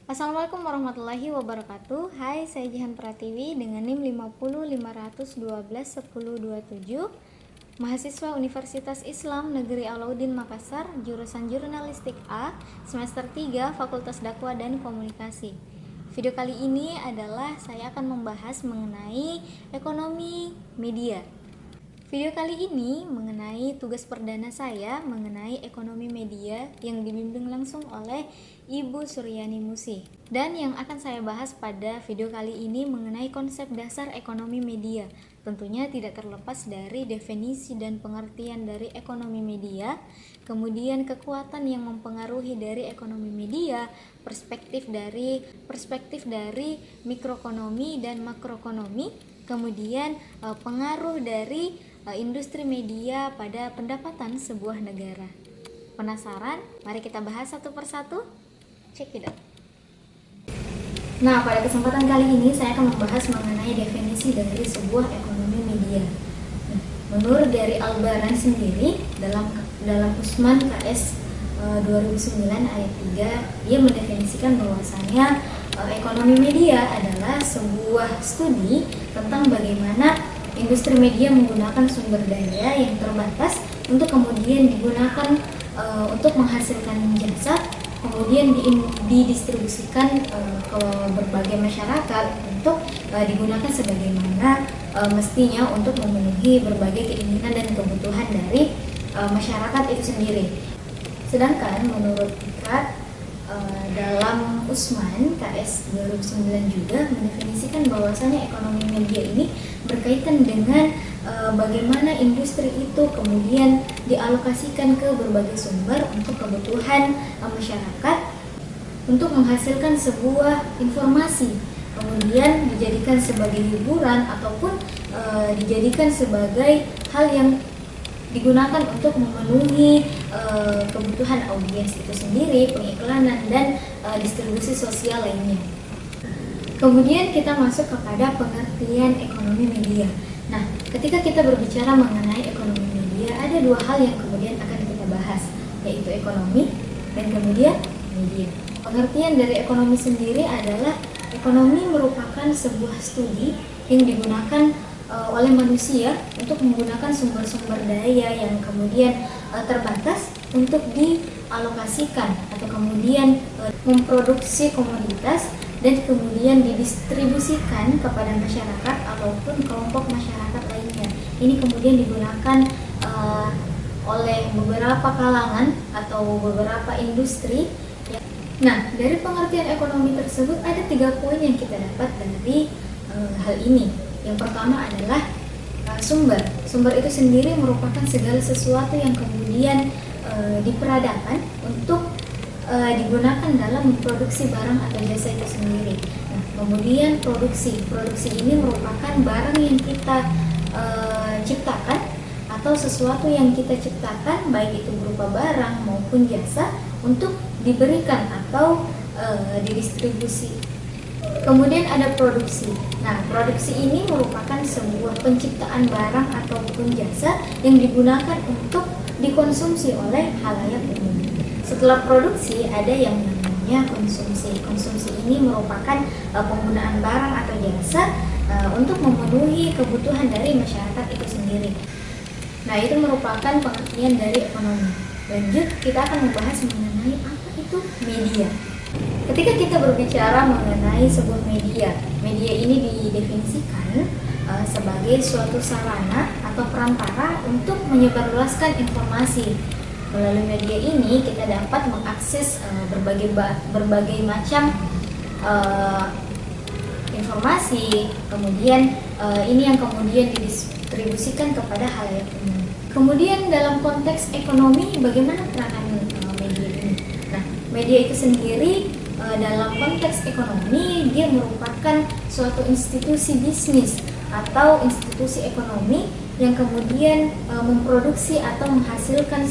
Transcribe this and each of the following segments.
Assalamualaikum warahmatullahi wabarakatuh. Hai, saya Jihan Pratiwi dengan NIM 50 512 1027, mahasiswa Universitas Islam Negeri Alauddin Makassar, jurusan Jurnalistik A, semester 3, Fakultas Dakwah dan Komunikasi. Video kali ini adalah saya akan membahas mengenai ekonomi media. Video kali ini mengenai tugas perdana saya mengenai ekonomi media yang dibimbing langsung oleh Ibu Suryani Musi. Dan yang akan saya bahas pada video kali ini mengenai konsep dasar ekonomi media. Tentunya tidak terlepas dari definisi dan pengertian dari ekonomi media, kemudian kekuatan yang mempengaruhi dari ekonomi media, perspektif dari mikroekonomi dan makroekonomi, kemudian pengaruh dari industri media pada pendapatan sebuah negara. Penasaran? Mari kita bahas satu persatu. Check it out. Nah, pada kesempatan kali ini saya akan membahas mengenai definisi dari sebuah ekonomi media. Menurut dari Albaran sendiri dalam Usman KS 2009 ayat 3, dia mendefinisikan bahwasanya ekonomi media adalah sebuah studi tentang bagaimana industri media menggunakan sumber daya yang terbatas untuk kemudian digunakan untuk menghasilkan jasa, kemudian didistribusikan ke berbagai masyarakat untuk digunakan sebagaimana mestinya untuk memenuhi berbagai keinginan dan kebutuhan dari masyarakat itu sendiri. Sedangkan menurut IKAT dalam Usman KS 2009 juga mendefinisikan bahwasanya ekonomi media ini berkaitan dengan bagaimana industri itu kemudian dialokasikan ke berbagai sumber untuk kebutuhan masyarakat untuk menghasilkan sebuah informasi, kemudian dijadikan sebagai hiburan ataupun dijadikan sebagai hal yang digunakan untuk memenuhi kebutuhan audiens itu sendiri, pengiklanan dan distribusi sosial lainnya. Kemudian kita masuk kepada pengertian ekonomi media. Nah, ketika kita berbicara mengenai ekonomi media, ada dua hal yang kemudian akan kita bahas, yaitu ekonomi dan kemudian media. Pengertian dari ekonomi sendiri adalah ekonomi merupakan sebuah studi yang digunakan oleh manusia untuk menggunakan sumber-sumber daya yang kemudian terbatas untuk dialokasikan atau kemudian memproduksi komoditas dan kemudian didistribusikan kepada masyarakat ataupun kelompok masyarakat lainnya. Ini kemudian digunakan oleh beberapa kalangan atau beberapa industri. Nah, dari pengertian ekonomi tersebut ada 3 poin yang kita dapat dari hal ini. Yang pertama adalah sumber. Sumber itu sendiri merupakan segala sesuatu yang kemudian diperadakan untuk digunakan dalam memproduksi barang atau jasa itu sendiri. Nah, kemudian produksi ini merupakan barang yang kita ciptakan atau sesuatu yang kita ciptakan, baik itu berupa barang maupun jasa, untuk diberikan atau didistribusi. Kemudian ada produksi. Nah, produksi ini merupakan sebuah penciptaan barang ataupun jasa yang digunakan untuk dikonsumsi oleh khalayak umum. Setelah produksi ada yang namanya konsumsi. Konsumsi ini merupakan penggunaan barang atau jasa untuk memenuhi kebutuhan dari masyarakat itu sendiri. Nah, itu merupakan pengertian dari ekonomi. Lanjut, kita akan membahas mengenai apa itu media. Ketika kita berbicara mengenai sebuah media ini didefinisikan sebagai suatu sarana atau perantara untuk menyebarluaskan informasi. Melalui media ini kita dapat mengakses berbagai macam informasi, kemudian ini yang kemudian didistribusikan kepada khalayak umum. Kemudian dalam konteks ekonomi, bagaimana peranan media ini? Nah, media itu sendiri dalam konteks ekonomi dia merupakan suatu institusi bisnis atau institusi ekonomi yang kemudian memproduksi atau menghasilkan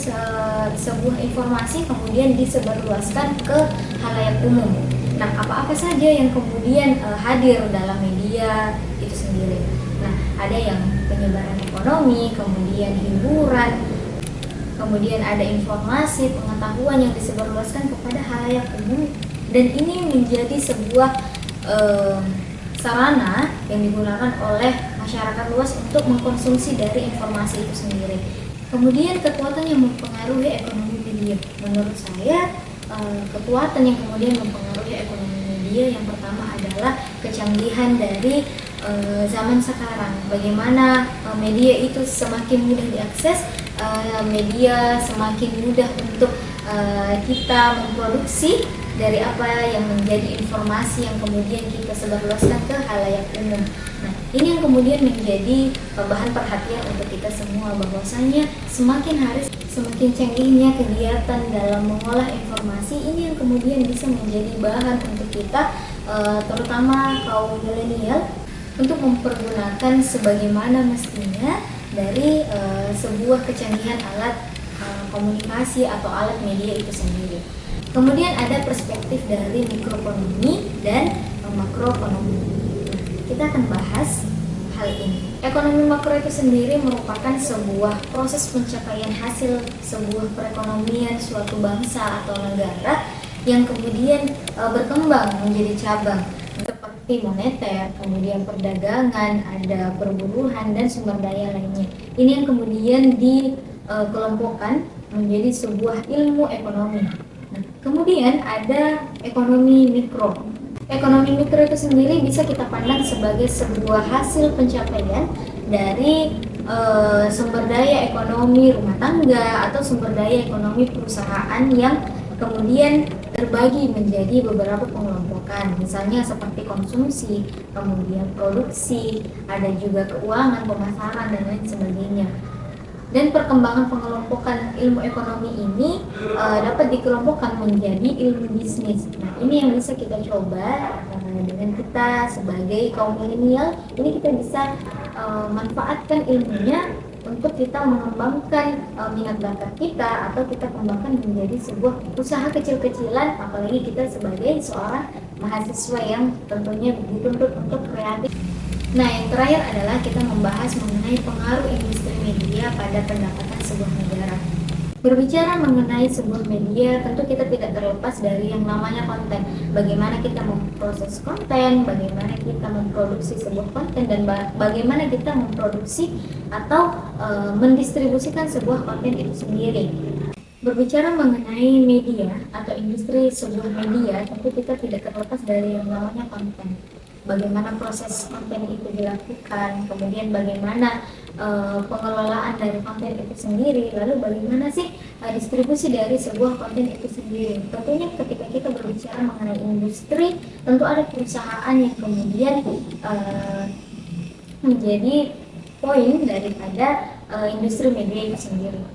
sebuah informasi kemudian disebarluaskan ke khalayak umum. Nah, apa-apa saja yang kemudian hadir dalam media itu sendiri. Nah, ada yang penyebaran ekonomi, kemudian hiburan, kemudian ada informasi, pengetahuan yang disebarluaskan kepada khalayak umum dan ini menjadi sebuah sarana yang digunakan oleh masyarakat luas untuk mengkonsumsi dari informasi itu sendiri. Kemudian kekuatan yang mempengaruhi ekonomi media, menurut saya kekuatan yang kemudian mempengaruhi ekonomi media yang pertama adalah kecanggihan dari zaman sekarang. Bagaimana media itu semakin mudah diakses, media semakin mudah untuk kita memproduksi dari apa yang menjadi informasi yang kemudian kita sebarluaskan ke khalayak umum. Nah, ini yang kemudian menjadi bahan perhatian untuk kita semua, bahwasanya semakin hari semakin canggihnya kegiatan dalam mengolah informasi ini yang kemudian bisa menjadi bahan untuk kita, terutama kaum milenial, untuk mempergunakan sebagaimana mestinya dari sebuah kecanggihan alat komunikasi atau alat media itu sendiri. Kemudian ada perspektif dari mikroekonomi dan makroekonomi. Kita akan bahas hal ini. Ekonomi makro itu sendiri merupakan sebuah proses pencapaian hasil sebuah perekonomian suatu bangsa atau negara yang kemudian berkembang menjadi cabang seperti moneter, kemudian perdagangan, ada perburuhan dan sumber daya lainnya. Ini yang kemudian dikelompokkan menjadi sebuah ilmu ekonomi. Nah, kemudian ada ekonomi mikro. Ekonomi mikro itu sendiri bisa kita pandang sebagai sebuah hasil pencapaian dari sumber daya ekonomi rumah tangga atau sumber daya ekonomi perusahaan yang kemudian terbagi menjadi beberapa pengelompokan, misalnya seperti konsumsi, kemudian produksi, ada juga keuangan, pemasaran, dan lain sebagainya. Dan perkembangan pengelompokan ilmu ekonomi ini dapat dikelompokkan menjadi ilmu bisnis. Nah, ini yang bisa kita coba dengan kita sebagai kaum milenial, ini kita bisa manfaatkan ilmunya untuk kita mengembangkan minat bakat kita, atau kita kembangkan menjadi sebuah usaha kecil-kecilan, apalagi kita sebagai seorang mahasiswa yang tentunya dituntut untuk kreatif. Nah, yang terakhir adalah kita membahas mengenai pengaruh industri media pada pendapatan sebuah negara. Berbicara mengenai sebuah media, tentu kita tidak terlepas dari yang namanya konten. Bagaimana kita memproses konten, bagaimana kita memproduksi sebuah konten, dan bagaimana kita memproduksi atau mendistribusikan sebuah konten itu sendiri. Berbicara mengenai media atau industri sebuah media, tentu kita tidak terlepas dari yang namanya konten. Bagaimana proses konten itu dilakukan, kemudian bagaimana pengelolaan dari konten itu sendiri, lalu bagaimana sih distribusi dari sebuah konten itu sendiri. Tentunya ketika kita berbicara mengenai industri, tentu ada perusahaan yang kemudian menjadi poin daripada industri media itu sendiri.